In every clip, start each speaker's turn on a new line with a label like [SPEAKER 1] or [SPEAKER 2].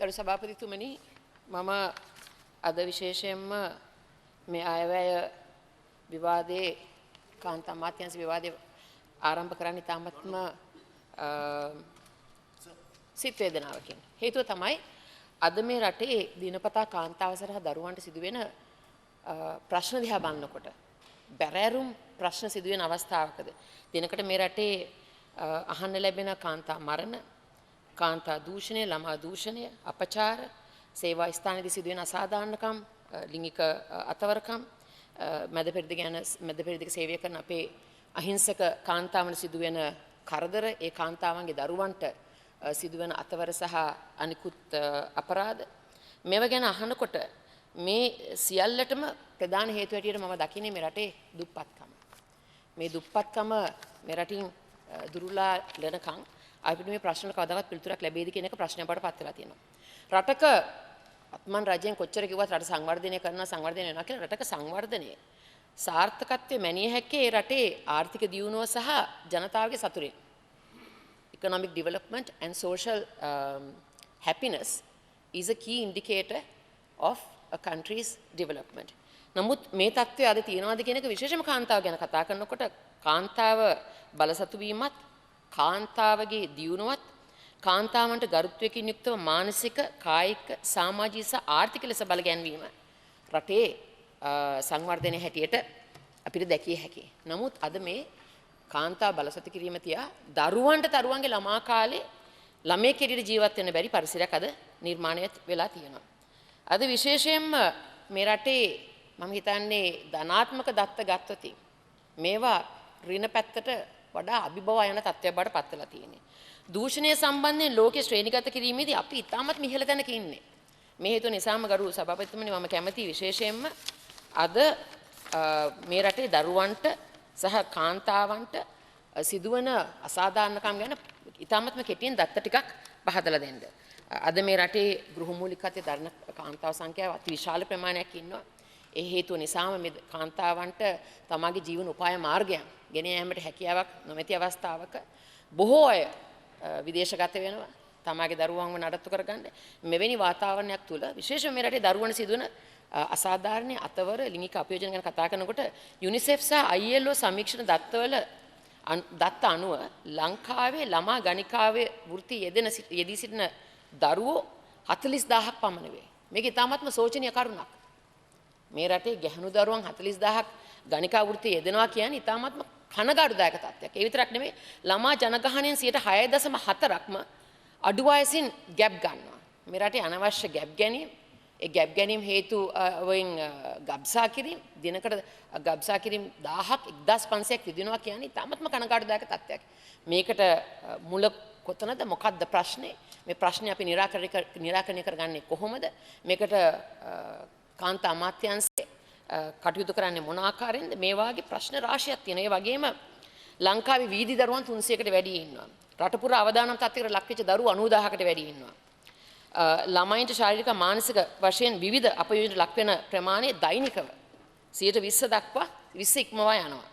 [SPEAKER 1] ගරු සභාපතිතුමනි මම අද විශේෂයෙන්ම මේ අයවැය විවාදයේ කාන්තා අමාත්‍යාංශ විවාදයේ ආරම්භ කරන්න ඉතාමත්ම සිත් වේදනාවකින්. හේතුව තමයි අද මේ රටේ දිනපතා කාන්තාව සහ දරුවන්ට සිදුවෙන ප්‍රශ්න දිහා බලනකොට බැරෑරුම් ප්‍රශ්න සිදුවෙන අවස්ථාවකද දිනකට මේ රටේ අහන්න ලැබෙන කාන්තා මරණ, කාන්තා දූෂණය, ළමා දූෂණය, අපචාර, සේවා ස්ථානයේදී සිදුවෙන අසාධාරණකම්, ලිංගික අතවරකම්, මැද පෙරදිග සේවය කරන අපේ අහිංසක කාන්තාවන් සිදුවෙන කරදර, ඒ කාන්තාවන්ගේ දරුවන්ට සිදුවෙන අතවර සහ අනිකුත් අපරාධ මේව ගැන අහනකොට මේ සියල්ලටම ප්‍රධාන හේතුව හැටියට මම දකින්නේ මේ රටේ දුප්පත්කම. මේ දුප්පත්කම මේ රටින් දුරුලා ලනකම් අපිට මේ ප්‍රශ්නවල කවදාවත් පිළිතුරක් ලැබෙයිද කියන එක ප්‍රශ්නයක් බවට පත් වෙලා තියෙනවා. රටක අත්මන් රජයෙන් කොච්චර කිව්වත් රට සංවර්ධනය කරනවා සංවර්ධනය වෙනවා කියලා රටක සංවර්ධනයේ සාර්ථකත්වයේ මැනිය හැක්කේ ඒ රටේ ආර්ථික දියුණුව සහ ජනතාවගේ සතුටින්. Economic development and social happiness is a key indicator of a country's development. නමුත් මේ තත්ත්වය අද තියෙනවාද කියන එක විශේෂම කාන්තාව ගැන කතා කරනකොට කාන්තාව බලසතු වීමත්, කාන්තාවගේ දියුණුවත්, කාන්තාවන්ට ගරුත්වයකින් යුක්තව මානසික, කායික, සමාජික සහ ආර්ථික ලෙස බලගැන්වීම රටේ සංවර්ධනයේ හැටියට අපිට දැකිය හැකියි. නමුත් අද මේ කාන්තා බලසතු කිරීම තියා දරුවන්ගේ ළමා කාලේ ළමයේ කෙරෙහි ජීවත් වෙන්න බැරි පරිසරයක් අද නිර්මාණය වෙලා තියෙනවා. අද විශේෂයෙන්ම මේ රටේ මම හිතන්නේ ධනාත්මක දත්ත ගත්තොත් මේවා ඍණ පැත්තට වඩා අභිබව යන තත්ත්වයක් බවට පත් වෙලා තියෙනවා. දූෂණය සම්බන්ධයෙන් ලෝකයේ ශ්‍රේණිගත කිරීමේදී අපි ඉතාමත් මිහිල තැනක ඉන්නේ. මේ හේතුව නිසාම ගරු සභාපතිතුමනි මම කැමැති විශේෂයෙන්ම අද මේ රටේ දරුවන්ට සහ කාන්තාවන්ට සිදුවන අසාධාරණකම් ගැන ඉතාමත්ම කෙටියෙන් දත්ත ටිකක් පහදලා දෙන්න. අද මේ රටේ ගෘහමූලිකත්වයේ දරන කාන්තාව සංඛ්‍යාව අති විශාල ප්‍රමාණයක් ඉන්නවා. ඒ හේතුව නිසාම මේ කාන්තාවන්ට තමාගේ ජීවන උපාය මාර්ගයන් ගෙන යාමට හැකියාවක් නොමැති අවස්ථාවක බොහෝ අය විදේශගත වෙනවා. තමාගේ දරුවන්ව නඩත්තු කරගන්න මෙවැනි වාතාවරණයක් තුල විශේෂයෙන් මේ රටේ දරුවන්ට සිදුවන අසාධාරණ අතවර ලිංගික අපයෝජන ගැන කතා කරනකොට UNICEF සහ ILO සමීක්ෂණ දත්ත අනුව ලංකාවේ ළමා ගණිකාවේ වෘත්ති යෙදී සිටින දරුවෝ 40000ක් පමණ වේ. මේක ඉතාමත්ම සෝචනීය කරුණක්. මේ රටේ ගැහණු දරුවන් 40000ක් ගණිකා වෘත්තියේ යෙදෙනවා කියන්නේ ඉතාමත්ම කනගාටුදායක තත්ත්වයක්. ඒ විතරක් නෙමෙයි ළමා ජනගහනයෙන් 6.4%ක්ම අඩු වයසින් ගැප් ගන්නවා. මේ රටේ අනවශ්‍ය ගැප් ගැනීම, ඒ ගැප් ගැනීම හේතු වලින් ගබ්සා කිරීම, දිනකට ගබ්සා කිරීම 1000ක් 1500ක් විදිනවා කියන්නේ ඉතාමත්ම කනගාටුදායක තත්ත්වයක්. මේකට මුල කොතනද? මොකක්ද ප්‍රශ්නේ? මේ ප්‍රශ්නේ අපි निराකරණය කරගන්නේ කොහොමද? මේකට කාන්තා අමාත්‍යාංශයේ කටයුතු කරන්නේ මොන ආකාරයෙන්ද? මේ වාගේ ප්‍රශ්න රාශියක් තියෙනවා. ඒ වගේම ලංකාවේ වීදි දරුවන් 300කට වැඩි ඉන්නවා. රට පුරා අවදානම් තත්ත්වයකට ලක් වෙච්ච දරුවෝ 90000කට වැඩි ඉන්නවා. ළමයින්ට ශාරීරික මානසික වශයෙන් විවිධ අපයෝජනට ලක් වෙන ප්‍රමාණය දෛනිකව 120 දක්වා 20 ඉක්මවා යනවා.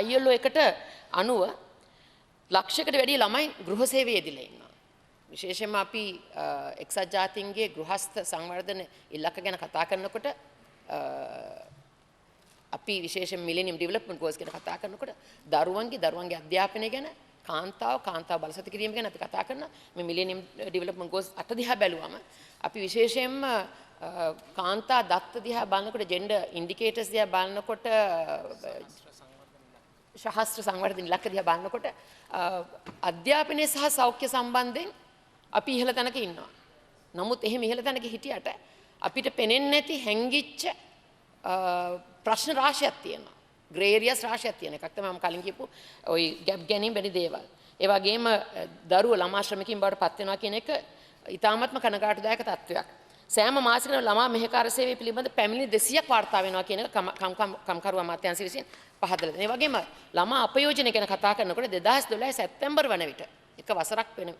[SPEAKER 1] ILO එකට අනුව ලක්ෂයකට වැඩි ළමයි ගෘහ සේවයේ යෙදලා ඉන්නවා. විශේෂයෙන්ම අපි එක්සත් ජාතීන්ගේ ගෘහස්ත සංවර්ධන ඉලක්ක ගැන කතා කරනකොට අපි විශේෂයෙන් මිලෙනියම් ඩෙවලොප්මන්ට් ගෝල්ස් ගැන කතා කරනකොට දරුවන්ගේ අධ්‍යාපනය ගැන කාන්තාව බලසතු කිරීම ගැන අපි කතා කරන මේ මිලෙනියම් ඩෙවලොප්මන්ට් ගෝල්ස් 8 දිහා බැලුවම අපි විශේෂයෙන්ම කාන්තා දත්ත දිහා බලනකොට ජෙන්ඩර් ඉන්ඩිකේටර්ස් දිහා බලනකොට සහස්ත්‍ර සංවර්ධන ඉලක්ක දිහා බලනකොට අධ්‍යාපනය සහ සෞඛ්‍ය සම්බන්ධයෙන් අපි ඉහළ තැනක ඉන්නවා. නමුත් එහෙම ඉහළ තැනක හිටියට අපිට පෙනෙන්නේ නැති හැංගිච්ච ප්‍රශ්න රාශියක් තියෙනවා. ග්‍රේ ඒරියාස් රාශියක් තියෙන එකක් තමයි මම කලින් කියපු ওই ගැප් ගැනීම වැනි දේවල්. ඒ වගේම දරුවෝ ළමා ශ්‍රමිකයින් බවට පත් වෙනවා කියන එක ඉතාමත්ම කනගාටුදායක තත්ත්වයක්. සෑම මාසෙකම ළමා මෙහෙකාර සේවය පිළිබඳ පැමිණිලි 200ක් වාර්තා වෙනවා කියන එක කම්කරු අමාත්‍යාංශය විසින් පහදලා දෙනවා. ඒ වගේම ළමා අපයෝජන ගැන කතා කරනකොට 2012 සැප්තැම්බර් වන විට එක වසරක් වෙන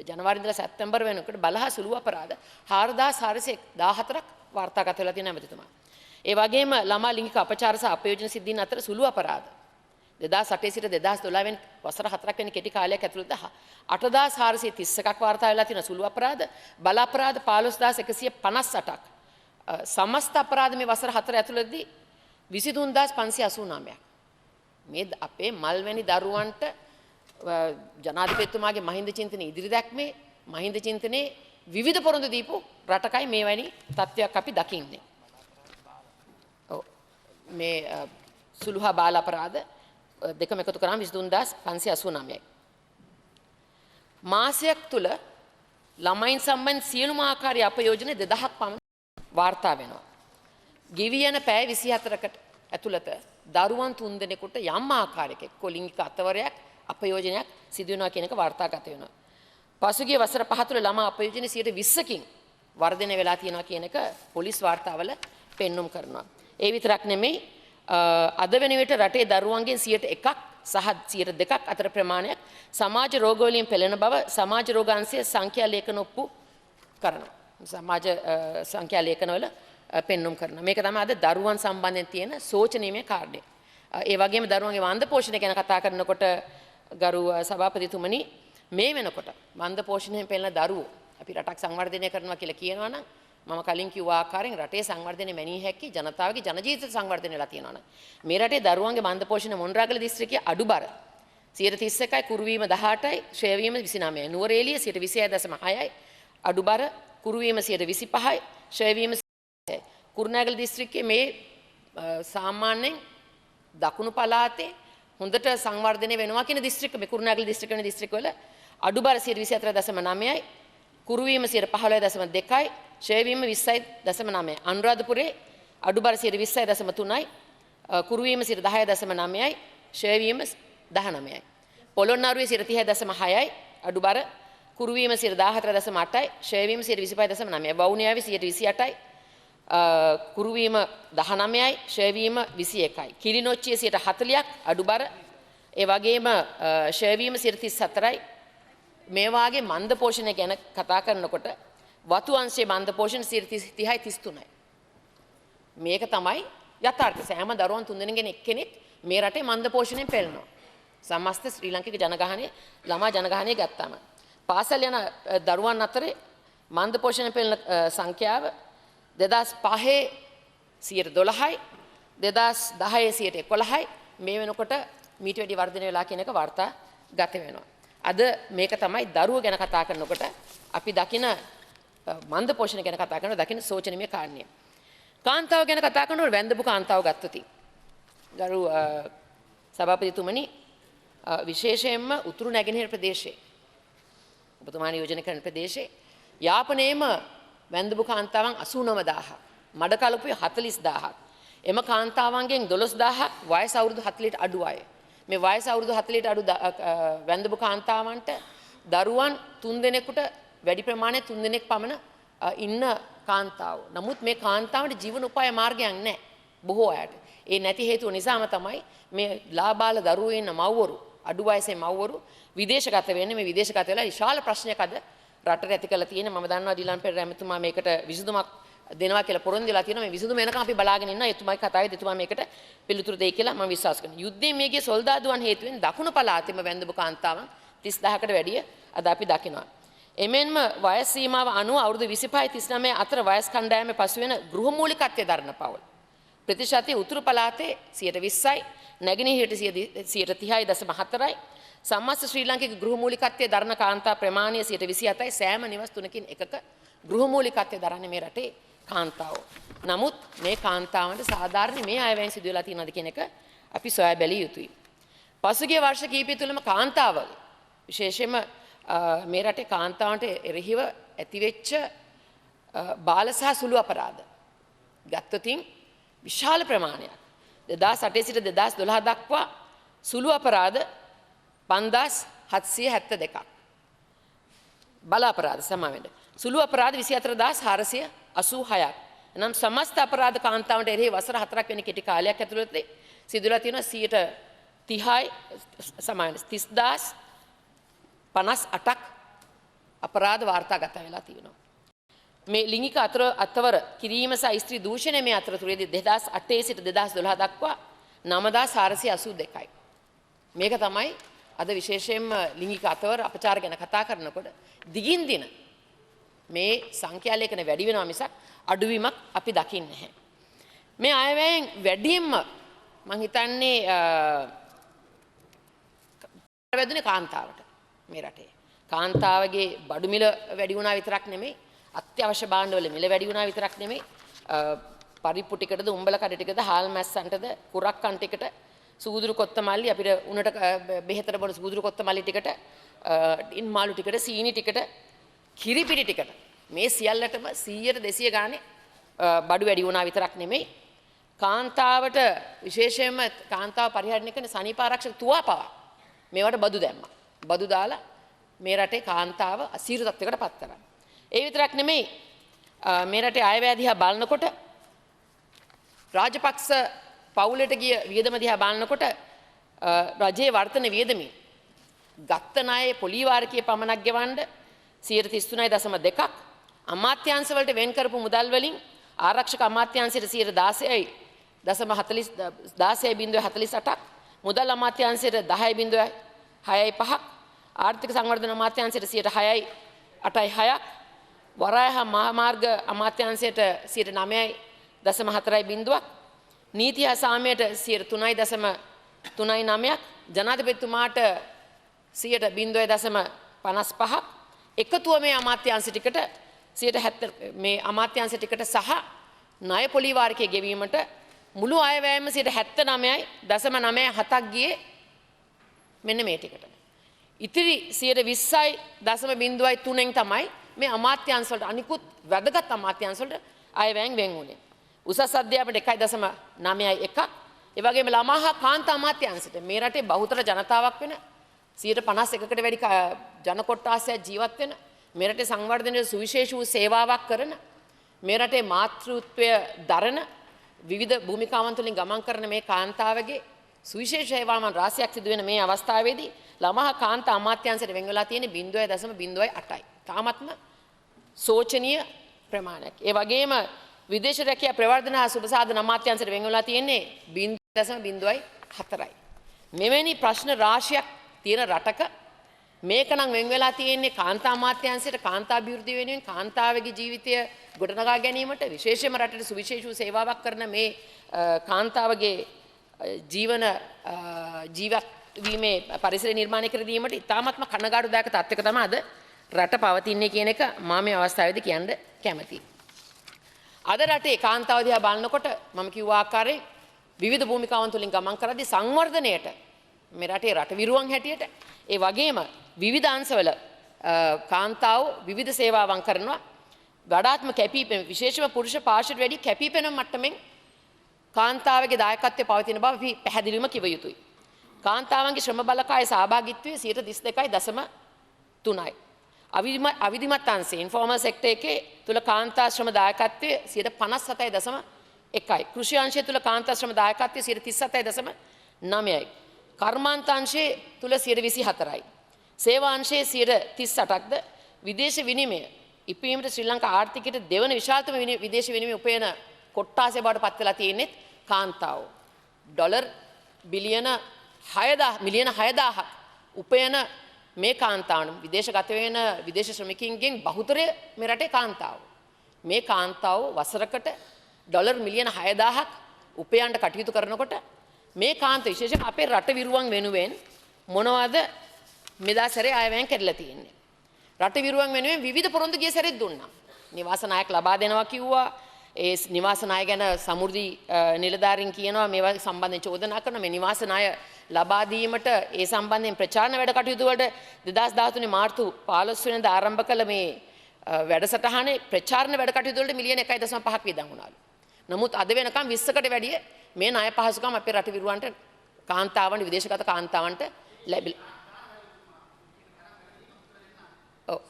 [SPEAKER 1] ජනවාරි ඉඳලා සැප්තැම්බර් වෙනකොට බලහා සුළු අපරාධ 4414ක් වාර්තාගත වෙලා තියෙනවා ඇමතිතුමා. ඒ වගේම ළමා ලිංගික අපචාර සහ අපයෝජන සිද්ධීන් අතර සුළු අපරාධ 2008 සිට 2012 වෙනි වසර 4ක් වෙනි කෙටි කාලයක් ඇතුළත 8431ක් වාර්තා වෙලා තියෙන සුළු අපරාධ, බල අපරාධ 15158ක්. සමස්ත අපරාධ මේ වසර 4 ඇතුළතදී 23589ක්. මේ අපේ මල්වැනි දරුවන්ට ජනාධිපතිතුමාගේ මහින්ද චින්තනයේ ඉදිරි දැක්මේ මහින්ද චින්තනයේ විවිධ පොරොන්දු දීපු රටකයි මේ වැනි තත්ත්වයක් අපි දකින්නේ. ඔව් මේ සුළු හා බාල අපරාධ දෙකම එකතු කරාම 23589යි. මාසයක් තුල ළමයින් සම්බන්ධ සියලුම ආකාරයේ අපයෝජන 2000ක් පමණ වාර්තා වෙනවා. ගෙවි යන පැය 24කට ඇතුළත දරුවන් 3 දෙනෙකුට යම් ආකාරයක කොලිංගික අතවරයක් අපයෝජනයක් සිදු වෙනවා කියන එක වාර්තාගත වෙනවා. පසුගිය වසර 5 තුළ ළමා අපයෝජන 20%කින් වර්ධනය වෙලා තියෙනවා කියන එක පොලිස් වාර්තාවල පෙන්눔 කරනවා. ඒ විතරක් නෙමෙයි අද වෙන විට රටේ දරුවන්ගෙන් 101ක් සහ 102ක් අතර ප්‍රමාණයක් සමාජ රෝග වලින් පෙළෙන බව සමාජ රෝග අංශයේ සංඛ්‍යා ලේඛන ඔප්පු කරනවා. සමාජ සංඛ්‍යා ලේඛනවල පෙන්눔 කරනවා. මේක තමයි අද දරුවන් සම්බන්ධයෙන් තියෙන සෝචනීය කාරණය. ඒ වගේම දරුවන්ගේ වන්ද පෝෂණය ගැන කතා කරනකොට ගරු සභාපතිතුමනි මේ වෙනකොට වන්ද පෝෂණයෙන් පෙළෙන දරුවෝ අපි රටක් සංවර්ධනය කරනවා කියලා කියනවා නම් මම කලින් කිව්ව ආකාරයෙන් රටේ සංවර්ධනය මැනීය හැකි ජනතාවගේ ජන ජීවිත සංවර්ධනය වෙලා තියෙනවා නම් මේ රටේ දරුවන්ගේ වන්ද පෝෂණය මොණරාගල දිස්ත්‍රික්කයේ අඩුබර 31යි කුරුවීම 18යි ශ්‍රේය වීම 29යි නුවරඑළිය 26.6යි අඩුබර කුරුවීම 25යි ශ්‍රේය වීම 6යි කුරුණෑගල දිස්ත්‍රික්කයේ මේ සාමාන්‍යයෙන් දකුණු පළාතේ හොඳට සංවර්ධනය වෙනවා කියන දිස්ත්‍රික්ක මේ කුරුණෑගල දිස්ත්‍රික්ක වෙන දිස්ත්‍රික්කවල අඩුබර 24.9යි කුරුවීම 15.2යි ශ්‍රේය වීම 20.9යි අනුරාධපුරේ අඩුබර 20.3යි කුරුවීම 10.9යි ශ්‍රේය වීම 19යි පොළොන්නරුවේ 30.6යි අඩුබර කුරුවීම 14.8යි ශ්‍රේය වීම 25.9යි වවුනියාවේ 28යි කුරුවීම 19යි ශ්‍රේය වීම 21යි කිලිනොච්චියේ 40ක් අඩුබර ඒ වගේම ශ්‍රේය වීම 34යි මේ වාගේ මන්ද පෝෂණය ගැන කතා කරනකොට වතු අංශයේ මන්ද පෝෂණ 30යි 33යි මේක තමයි යථාර්ථය. සෑම දරුවන් 3 දෙනෙක්ගෙන් එක්කෙනෙක් මේ රටේ මන්ද පෝෂණයෙන් පෙළෙනවා. සමස්ත ශ්‍රී ලාංකික ජනගහනය ළමා ජනගහනය ගත්තාම පාසල් යන දරුවන් අතරේ මන්ද පෝෂණයෙන් පෙළෙන සංඛ්‍යාව 2005 12යි 2010 11යි මේ වෙනකොට මීට වැඩි වර්ධනය වෙලා කියන එක වාර්තා ගත වෙනවා. අද මේක තමයි දරුවෝ ගැන කතා කරනකොට අපි දකින මන්ද පෝෂණ ගැන කතා කරන දකින සෝචනීය කාරණය. කාන්තාව ගැන කතා කරනකොට වැන්දපු කාන්තාව ගත්තොත් ගරු සභාපතිතුමනි විශේෂයෙන්ම උතුරු නැගෙනහිර ප්‍රදේශයේ ඔබතුමා නියෝජනය කරන ප්‍රදේශයේ යාපනයේම වැන්දපු කාන්තාවන් 89000ක් මඩකලපුවේ 40000ක් එම කාන්තාවන්ගෙන් 12000ක් වයස අවුරුදු 40ට අඩු අය. මේ වයස අවුරුදු 40ට අඩු වැන්දපු කාන්තාවන්ට දරුවන් 3 දෙනෙකුට වැඩි ප්‍රමාණයක් 3 දෙනෙක් පමණ ඉන්න කාන්තාවෝ. නමුත් මේ කාන්තාවන්ට ජීවන උපාය මාර්ගයක් නැහැ බොහෝ අයට. ඒ නැති හේතුව නිසාම තමයි මේ ලාබාල දරුවෝ ඉන්න මව්වරු අඩු වයසේ මව්වරු විදේශගත වෙන්නේ. මේ විදේශගත වෙලා විශාල ප්‍රශ්නයක් අද රටට ඇති කරලා තියෙන. මම දන්නවා ඩිලන් පෙරේරා එතුමා මේකට විසඳුමක් දෙනවා කියලා පොරොන්දු වෙලා තියෙනවා. මේ විසඳුම එනකම් අපි බලාගෙන ඉන්නවා. එතුමාගේ කතාවේ එතුමා මේකට පිළිතුරු දෙයි කියලා මම විශ්වාස කරනවා. යුද්ධයේ මේගේ සොල්දාදුවන් හේතුවෙන් දකුණු පළාතේම වැන්දපු කාන්තාවන් 30000කට වැඩිය අද අපි දකිනවා. එමෙන්ම වයස් සීමාව අනුව අවුරුදු 25 39 අතර වයස් කණ්ඩායමේ පසුවෙන ගෘහමූලිකත්වයේ දරන පවුල් ප්‍රතිශතය උතුරු පළාතේ 20%යි නැගෙනහිරට 30.4යි සමස්ත ශ්‍රී ලාංකික ගෘහමූලිකත්වයේ දරන කාන්තා ප්‍රමාණය 27යි සෑම නිවස් තුනකින් එකක ගෘහමූලිකත්වයේ දරන්නේ මේ රටේ කාන්තාවෝ. නමුත් මේ කාන්තාවන්ට සාධාරණ මේ අයවැයෙන් සිදු වෙලා තියෙනවද කියන එක අපි සොයා බැලිය යුතුයි. පසුගිය වර්ෂ කිහිපය තුළම කාන්තාවල් විශේෂයෙන්ම මේ රටේ කාන්තාවන්ට එරෙහිව ඇතිවෙච්ච බාල සහ සුළු අපරාධ ගත්තොතින් විශාල ප්‍රමාණයක් 2008 සිට 2012 දක්වා සුළු අපරාධ 5772ක් බල අපරාධ සමාවෙන්න සුළු අපරාධ 24486ක් එනම් සමස්ත අපරාධ කාන්තාවන්ට එරෙහි වසර 4ක් වෙන කෙටි කාලයක් ඇතුළත සිදුලා තියෙනවා 30යි සමාන 30058ක් අපරාධ වාර්තාගත වෙලා තියෙනවා. මේ ලිංගික අතවර කිරීම සහ ස්ත්‍රී දූෂණය මේ අතරතුරේදී 2008 සිට 2012 දක්වා 9482යි. මේක තමයි අද විශේෂයෙන්ම ලිංගික අතවර අපචාර ගැන කතා කරනකොට දිගින් දින මේ සංඛ්‍යා ලේඛන වැඩි වෙනවා මිසක් අඩුවීමක් අපි දකින්නේ නැහැ. මේ අයවැයෙන් වැඩියෙන්ම මම හිතන්නේ වැදුනේ කාන්තාවට මේ රටේ. කාන්තාවගේ බඩු මිල වැඩි වුණා විතරක් නෙමෙයි අත්‍යවශ්‍ය භාණ්ඩවල මිල වැඩි වුණා විතරක් නෙමෙයි පරිප්පු ටිකටද උඹල කඩ ටිකද හාල් මැස්සන්ටද කුරක්කන් ටිකට සූදුරු කොත්තමල්ලි අපිට උණට බෙහෙතට බොන සූදුරු කොත්තමල්ලි ටිකට ඉන් මාළු ටිකට සීනි ටිකට කිරිපිටි ටිකට මේ සියල්ලටම 100ට 200 ගානේ බඩු වැඩි වුණා විතරක් නෙමෙයි කාන්තාවට විශේෂයෙන්ම කාන්තාව පරිහරණය කරන සනීප ආරක්ෂක තුවා පවා මේවට බදු දැම්මා. බදු දාලා මේ රටේ කාන්තාව අසීරු තත්ත්වයකට පත් කරා. ඒ විතරක් නෙමෙයි මේ රටේ අයවැය දිහා බලනකොට රාජපක්ෂ පවුලට ගිය වියදම දිහා බලනකොට රජයේ වර්තන වියදමින් ගත්ත ණයේ පොලී වාරිකයේ පමණක් ගෙවන්න 33.2ක් අමාත්‍යාංශ වලට වෙන් කරපු මුදල් වලින් ආරක්ෂක අමාත්‍යාංශයට 16.48ක් මුදල් අමාත්‍යාංශයට 10.65ක් ආර්ථික සංවර්ධන අමාත්‍යාංශයට 6.86ක් වරායහ මහාමාර්ග අමාත්‍යාංශයට 9.4ක් නීති හා සාමයට 3.39ක් ජනාධිපතිතුමාට 0.55ක් එකතුව මේ අමාත්‍යාංශ ටිකට 70 මේ අමාත්‍යාංශ ටිකට සහ ණය පොලී වාරිකයේ ගෙවීමට මුළු අයවැයම 79.97ක් ගියේ මෙන්න මේ ටිකට. ඉතිරි 20.03න් තමයි මේ අමාත්‍යාංශ වලට අනිකුත් වැදගත් අමාත්‍යාංශ වලට අයවැයෙන් වෙන් වුණේ. උසස් අධ්‍යාපනයට 1.91ක් ඒ වගේම ළමා හා කාන්තා අමාත්‍යාංශයට මේ රටේ බහුතර ජනතාවක් වෙන 51කට වැඩි ජන කොට්ටාසයක් ජීවත් වෙන මේ රටේ සංවර්ධනයේ සුවිශේෂ වූ සේවාවක් කරන මේ රටේ මාතෘත්වය දරන විවිධ භූමිකාවන් තුළින් ගමන් කරන මේ කාන්තාවගේ සුවිශේෂ සේවාවන් රාශියක් සිදු වෙන මේ අවස්ථාවේදී ළමා හා කාන්තා අමාත්‍යාංශයට වෙන් වෙලා තියෙන්නේ 0.08යි. තාමත්ම සෝචනීය ප්‍රමාණයක්. ඒ වගේම විදේශ රැකියා ප්‍රවර්ධන හා සුබසාධන අමාත්‍යාංශයට වෙන් වෙලා තියෙන්නේ 0.04යි. මෙවැනි ප්‍රශ්න රාශියක් තියෙන රටක මේකනම් වෙන් වෙලා තියෙන්නේ කාන්තා අමාත්‍යාංශයට කාන්තා අභිවෘද්ධිය වෙනුවෙන් කාන්තාවගේ ජීවිතය ගොඩනගා ගැනීමට විශේෂයෙන්ම රටේ සුවිශේෂ වූ සේවාවක් කරන මේ කාන්තාවගේ ජීවත් වීමේ පරිසරය නිර්මාණය කර දීමට ඉතාමත්ම කනගාටුදායක තත්ත්වයක තමයි අද රට පවතින්නේ කියන එක මම මේ අවස්ථාවේදී කියන්න කැමතියි. අද රටේ කාන්තාව දිහා බලනකොට මම කිව්ව ආකාරයෙන් විවිධ භූමිකාවන් තුලින් ගමන් කරද්දී සංවර්ධනයට මේ රටේ රට විරුවන් හැටියට ඒ වගේම විවිධ අංශවල කාන්තාව විවිධ සේවාවන් කරනවා වඩාත්ම කැපිපෙන විශේෂම පුරුෂ පාර්ශ්වයට වැඩි කැපිපෙන මට්ටමින් කාන්තාවගේ දායකත්වය පවතින බව අපි පැහැදිලිවම කිව යුතුයි. කාන්තාවන්ගේ ශ්‍රම බලකායේ සහභාගීත්වය 32.3යි. අවිධිමත් අංශයේ ඉන්ෆෝමල් සෙක්ටර් එකේ තුල කාන්තා ශ්‍රම දායකත්වය 57.1යි. කෘෂි අංශය තුල කාන්තා ශ්‍රම දායකත්වය 37.9යි. කර්මාන්ත අංශයේ තුල 24යි. සේවා අංශයේ 38ක්ද විදේශ විනිමය ඉපීමට ශ්‍රී ලංකා ආර්ථිකයට දෙවන විශාලතම විදේශ විනිමය උපයන කොට්ටාසය බවට පත් වෙලා තියෙන්නේ කාන්තාවෝ. ඩොලර් මිලියන 6000ක් උපයන මේ කාන්තාවන් විදේශගත වෙන විදේශ ශ්‍රමිකයින්ගෙන් බහුතරය මේ රටේ කාන්තාවෝ. මේ කාන්තාවෝ වසරකට ඩොලර් මිලියන 6000ක් උපයන්න කටයුතු කරනකොට මේ කාන්ත විශේෂයෙන් අපේ රට විරුවන් වෙනුවෙන් මොනවද මෙදා සැරේ අයවැයෙන් කෙරලා තියෙන්නේ. රට විරුවන් වෙනුවෙන් විවිධ පොරොන්දු ගිය සැරෙත් දුන්නා. නිවාස නායක ලබා දෙනවා කිව්වා. ඒ නිවාස නාය ගැන සමෘද්ධි නිලධාරීන් කියනවා මේවා සම්බන්ධයෙන් චෝදනා කරන මේ නිවාස නාය ලබා දීමට ඒ සම්බන්ධයෙන් ප්‍රචාරණ වැඩ කටයුතු වලට 2013 මාර්තු 15 වෙනිදා ආරම්භ කළ මේ වැඩසටහනේ ප්‍රචාරණ වැඩ කටයුතු වලට මිලියන 1.5ක් වියදම් වුණාලු. නමුත් අද වෙනකම් 20කට වැඩිය මේ ණය පහසුකම් අපේ රට විරුවන්ට කාන්තාවන් විදේශගත කාන්තාවන්ට ලැබිලා. ඔව්.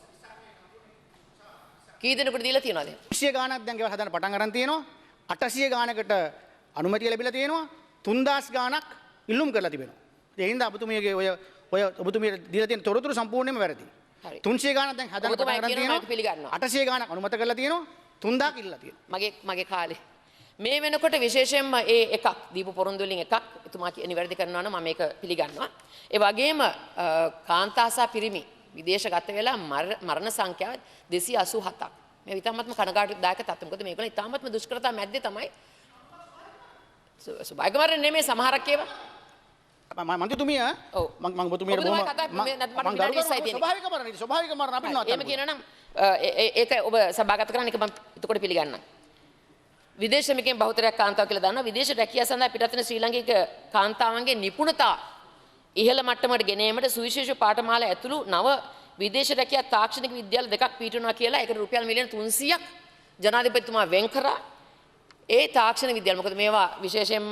[SPEAKER 1] කී දෙනෙකුට දීලා තියනවද?
[SPEAKER 2] 100 ගාණක් දැන් ගෙවල් හදන්න පටන් ගන්න තියෙනවා. 800 ගාණකට අනුමැතිය ලැබිලා තියෙනවා. 3000 ගාණක් ඉල්ලුම් කරලා තිබෙනවා. ඒ හින්දා ඔබතුමියගේ ඔය ඔබතුමිය දීලා තියෙන තොරතුරු සම්පූර්ණයෙන්ම වැරදි. 300 ගාණක් දැන් හදන්න පටන් ගන්න තියෙනවා. 800 ගාණක් අනුමත කරලා තියෙනවා. 3000ක් ඉල්ලලා තියෙනවා.
[SPEAKER 1] මගේ කාලේ මේ වෙනකොට විශේෂයෙන්ම ඒ එකක් දීපු පොරොන්දු වලින් එකක් එතුමා නිවැරදි කරනවා නම් මම මේක පිළිගන්නවා. ඒ වගේම කාන්තා සහ පිරිමි විදේශගත වෙලා මරණ සංඛ්‍යාව 287ක්. මේ ඉතාමත්ම කනගාටුදායක තත්ත්වයක්. මොකද මේගොල්ලෝ ඉතාමත්ම දුෂ්කරතා මැද්දේ තමයි ස්වභාවික මරණ නෙමෙයි සමහරක් ඒවා.
[SPEAKER 2] මන්ත්‍රීතුමිය මම ඔබතුමියට බොහොම ස්වභාවික මරණ අපි නවත්තන්න.
[SPEAKER 1] එහෙම කියනනම් ඒක ඔබ සභාගත කරන්න එක මම එතකොට පිළිගන්නම්. විදේශ ශ්‍රමිකයන් බහුතරයක් කාන්තාව කියලා දන්නවා. විදේශ රැකියාව සඳහා පිටතන ශ්‍රී ලාංකික කාන්තාවන්ගේ නිපුණතා ඉහළ මට්ටමට ගෙන ඒමට සුවිශේෂ පාඨමාලා ඇතුළු නව විදේශ රැකියා තාක්ෂණික විද්‍යාල දෙකක් පිහිටුණා කියලා ඒකට රුපියල් මිලියන 300ක් ජනාධිපතිතුමා වෙන් කරා. ඒ තාක්ෂණ විද්‍යාල මොකද මේවා විශේෂයෙන්ම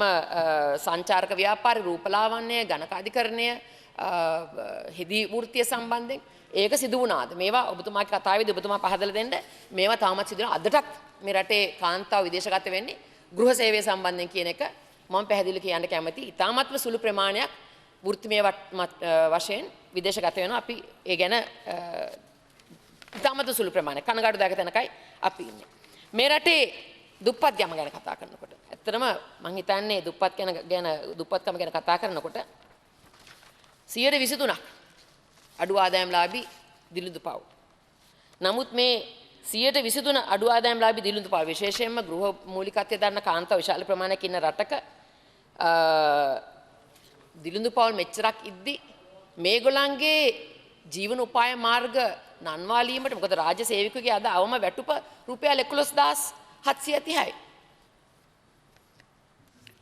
[SPEAKER 1] සංචාරක ව්‍යාපාරේ රූපලාවන්‍ය ගණකාධිකරණය හිදී වෘත්තිය සම්බන්ධයෙන් ඒක සිදු වුණාද මේවා ඔබතුමාගේ කතාවේදී ඔබතුමා පහදලා දෙන්න මේවා තාමත් සිදු වෙනවා අදටත් මේ රටේ කාන්තාව විදේශගත වෙන්නේ ගෘහ සේවය සම්බන්ධයෙන් කියන එක මම පැහැදිලි කියන්න කැමතියි. ඉතාමත්ම සුළු ප්‍රමාණයක් වෘත්තිමය වශයෙන් විදේශගත වෙනවා. අපි ඒ ගැන ඉතාමත්ම සුළු ප්‍රමාණයක් කනගාටුදායක තැනකයි අපි ඉන්නේ. මේ රටේ දුප්පත් ගම ගැන කතා කරනකොට ඇත්තටම මම හිතන්නේ දුප්පත්කම ගැන කතා කරනකොට 123ක් අඩු ආදායම්ලාභී දිලිඳු පව්. නමුත් මේ 123 අඩු ආදායම්ලාභී දිලිඳු පව් විශේෂයෙන්ම ගෘහ මූලිකත්වයේ දරන කාන්තාව විශාල ප්‍රමාණයක් ඉන්න රටක දිලිඳු පව් මෙච්චරක් ඉද්දි මේගොල්ලන්ගේ ජීවන උපාය මාර්ග නන්වාලීමට මොකද රාජ්‍ය සේවකගේ අද අවම වැටුප රුපියල් 11730යි.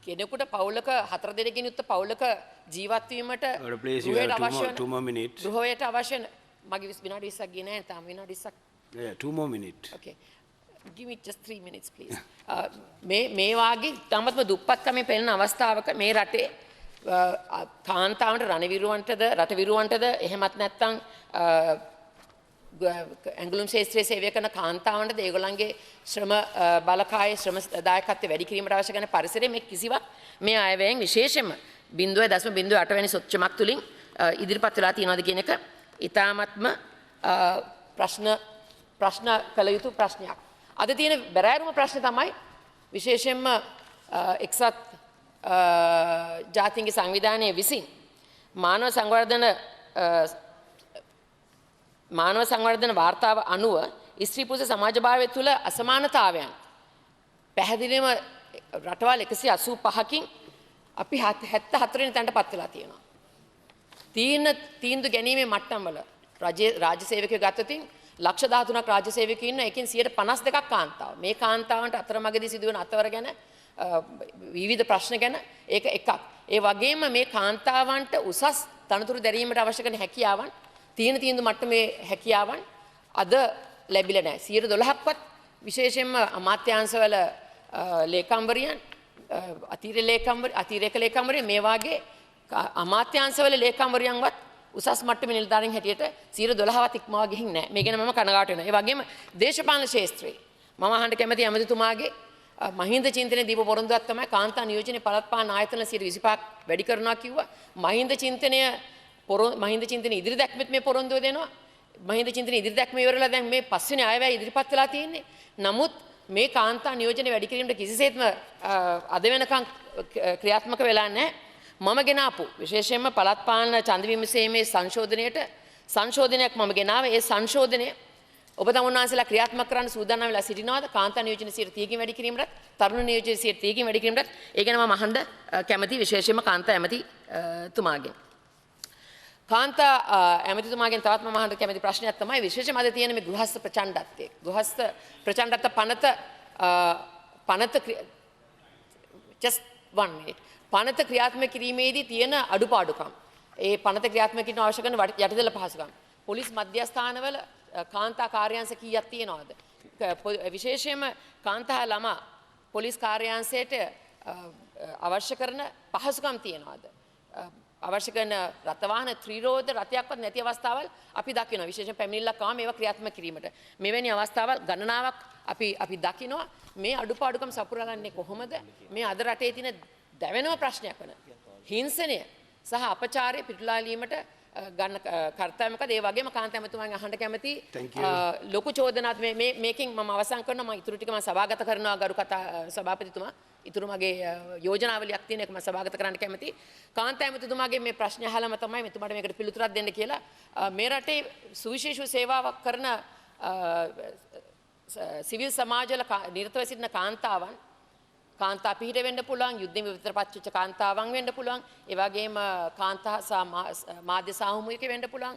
[SPEAKER 1] කෙනෙකුට පවුලක 4 දෙනෙකින් යුක්ත පවුලක ජීවත් වීමට ගෘහයට අවශ්‍ය මගේ විනාඩි 20ක් ගියේ නැහැ තාම විනාඩි 20ක්.
[SPEAKER 3] Yeah, 2 more minutes.
[SPEAKER 1] Okay. Give me just 3 minutes please. මේ වාගේ තමත්ම දුප්පත්කමේ පෙළෙන අවස්ථාවක මේ රටේ කාන්තාවන්ට රට විරුවන්ටද එහෙමත් නැත්නම් ඇඟලුම් ශාස්ත්‍රයේ සේවය කරන කාන්තාවන්ටද ඒගොල්ලන්ගේ ශ්‍රම බලකාය ශ්‍රම දායකත්වය වැඩි කිරීමට අවශ්‍ය කරන පරිසරයේ මේ කිසිවක් මේ අයවැයෙන් විශේෂයෙන්ම 0.08 වැනි සොච්චමක් තුලින් ඉදිරිපත් වෙලා තියෙනවාද කියන එක ඉතාමත්ම ප්‍රශ්න කළ යුතු ප්‍රශ්නයක්. අද තියෙන බැරෑරුම ප්‍රශ්න තමයි විශේෂයෙන්ම එක්සත් ජාතීන්ගේ සංවිධානයේ විසින් මානව සංවර්ධන වාර්තාව අනුව ස්ත්‍රී පුරුෂ සමාජභාවය තුළ අසමානතාවයන් පැහැදිලිවම රටවල් 185කින් අපි 74 වෙනි තැනට පත් වෙලා තියෙනවා. තීන්දුව ගැනීමේ මට්ටම් වල රාජ්‍ය සේවකයෝ ගත්තොතින් ලක්ෂ 13ක් රාජ්‍ය සේවකයෝ ඉන්න එකෙන් 52ක් කාන්තාව. මේ කාන්තාවන්ට අතරමඟදී සිදුවන අතවර ගැන විවිධ ප්‍රශ්න ගැන ඒක එකක්. ඒ වගේම මේ කාන්තාවන්ට උසස් තනතුරු දැරීමට අවශ්‍ය කරන හැකියාවන් තීන්දුව මට්ටමේ හැකියාවන් අද ලැබිලා නැහැ. 12%ක්වත් විශේෂයෙන්ම අමාත්‍යාංශවල ලේකම්වරියන් අතිරේක ලේකම්වරියන් මේ වාගේ අමාත්‍යාංශවල ලේකම්වරියන්වත් උසස් මට්ටමේ නිලධාරීන් හැටියට 12%වත් ඉක්මවා ගිහින් නැහැ. මේ ගැන මම කනගාටු වෙනවා. ඒ වගේම දේශපාලන ක්ෂේත්‍රයේ මම අහන්න කැමති ඇමතිතුමාගේ මහින්ද චින්තනයේ දීප පොරොන්දුවක් තමයි කාන්තා නියෝජනයේ පළාත් පාලන ආයතන 125ක් වැඩි කරනවා කිව්වා. මහින්ද චින්තනය ඉදිරි දැක්මෙත් මේ පොරොන්දුව දෙනවා. මහින්ද චින්තනය ඉදිරි දැක්ම ඉවරලා දැන් මේ පස්වෙනි ආයවැය ඉදිරිපත් වෙලා තියෙන්නේ. නමුත් මේ කාන්තා නියෝජනය වැඩි කිරීමට කිසිසේත්ම අද වෙනකන් ක්‍රියාත්මක වෙලා නැහැ. මම ගෙනාපු විශේෂයෙන්ම පළාත් පාලන ඡන්ද විමසීමේ සංශෝධනයක් මම ගෙනාවේ. ඒ සංශෝධනය ඔබ තමුන්නාන්සලා ක්‍රියාත්මක කරන්න සූදානම් වෙලා සිටිනවාද? කාන්තා නියෝජන 130කින් වැඩි කිරීමටත් තරුණ නියෝජන 130කින් වැඩි කිරීමටත් ඒ ගැන මම අහන්න කැමති විශේෂයෙන්ම කාන්තා ඇමති තුමාගෙන්. කාන්තා ඇමතිතුමාගෙන් තවත් මම අහන්න කැමති ප්‍රශ්නයක් තමයි විශේෂයෙන්ම අද තියෙන මේ ගෘහස්ත ප්‍රචණ්ඩත්වය. ගෘහස්ත ප්‍රචණ්ඩත්ව පනත just 1 minute. පනත ක්‍රියාත්මක කිරීමේදී තියෙන අඩුපාඩුකම්. ඒ පනත ක්‍රියාත්මක කිරීම අවශ්‍ය කරන යටිදල පහසුකම්. පොලිස් මධ්‍යස්ථානවල කාන්තා කාර්යාංශ කීයක් තියෙනවද? විශේෂයෙන්ම කාන්තා ළමා පොලිස් කාර්යාංශයට අවශ්‍ය කරන පහසුකම් තියෙනවද? අවශ්‍ය කරන රථවාහන ත්‍රිරෝද රථයක්වත් නැති අවස්ථාවල් අපි දකිනවා. විශේෂයෙන් පැමිණිල්ලක් ආවම ඒවා ක්‍රියාත්මක කිරීමට. මෙවැනි අවස්ථාවල් ගණනාවක් අපි දකිනවා. මේ අඩුපාඩුකම් සපුරාගන්නේ කොහොමද? මේ අද රටේ තියෙන දැවෙනම ප්‍රශ්නයක් වන හිංසනය සහ අපචාරය පිටුලාලීමට ගන්න කර්තව්‍ය මොකද ඒ වගේම කාන්ත ඇමතුමන් අහන්න කැමති
[SPEAKER 3] Thank you.
[SPEAKER 1] ලොකු චෝදනාත් මේකින් මම අවසන් කරනවා මම ඉතුරු ටික මම සභාගත කරනවා ගරු කතා සභාපතිතුමා ඉතුරු මගේ යෝජනාවලියක් තියෙන එක මම සභාගත කරන්න කැමති කාන්ත ඇමතිතුමාගේ මේ ප්‍රශ්න අහලම තමයි මෙතුමාට මේකට පිළිතුරක් දෙන්න කියලා මේ රටේ සුවිශේෂී සේවාවක් කරන සිවිල් සමාජවල නිරතව සිටින කාන්තාවන් කාන්තා පිහිට වෙන්න පුළුවන් යුද්ධෙන් විතරපත් වෙච්ච කාන්තාවන් වෙන්න පුළුවන් ඒ වගේම කාන්තා මාධ්‍ය සාමූහික වෙන්න පුළුවන්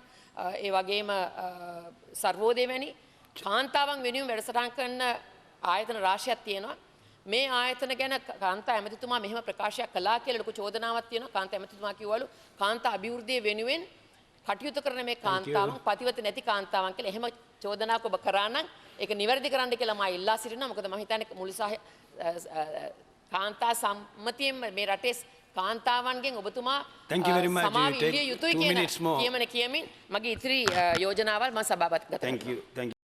[SPEAKER 1] ඒ වගේම සර්වෝදය වැනි කාන්තාවන් වෙනුවෙන් වැඩසටහන් කරන ආයතන රාශියක් තියෙනවා මේ ආයතන ගැන කාන්තා ඇමතිතුමා මෙහෙම ප්‍රකාශයක් කළා කියලා ලොකු චෝදනාවක් තියෙනවා කාන්තා ඇමතිතුමා කිව්වලු කාන්තා අභිවෘද්ධිය වෙනුවෙන් කටයුතු කරන මේ කාන්තාවන් පතිවත නැති කාන්තාවන් කියලා එහෙම චෝදනාවක් ඔබ කරා නම් ඒක නිවැරදි කරන්න කියලා මම ඉල්ලා සිටිනවා මොකද මම හිතන්නේ මුළු කාන්තා සම්මතියෙන් මේ රටේ කාන්තාවන්ගෙන් ඔබතුමා
[SPEAKER 3] Thank you very much.
[SPEAKER 1] සමාව
[SPEAKER 3] You take
[SPEAKER 1] ඉල්ලිය යුතුයි
[SPEAKER 3] 2
[SPEAKER 1] කියන
[SPEAKER 3] minutes more.
[SPEAKER 1] කියමන කියමින් මගේ ඉතිරි යෝජනාවල් මම සභාපතිගත
[SPEAKER 3] Thank you. Thank you.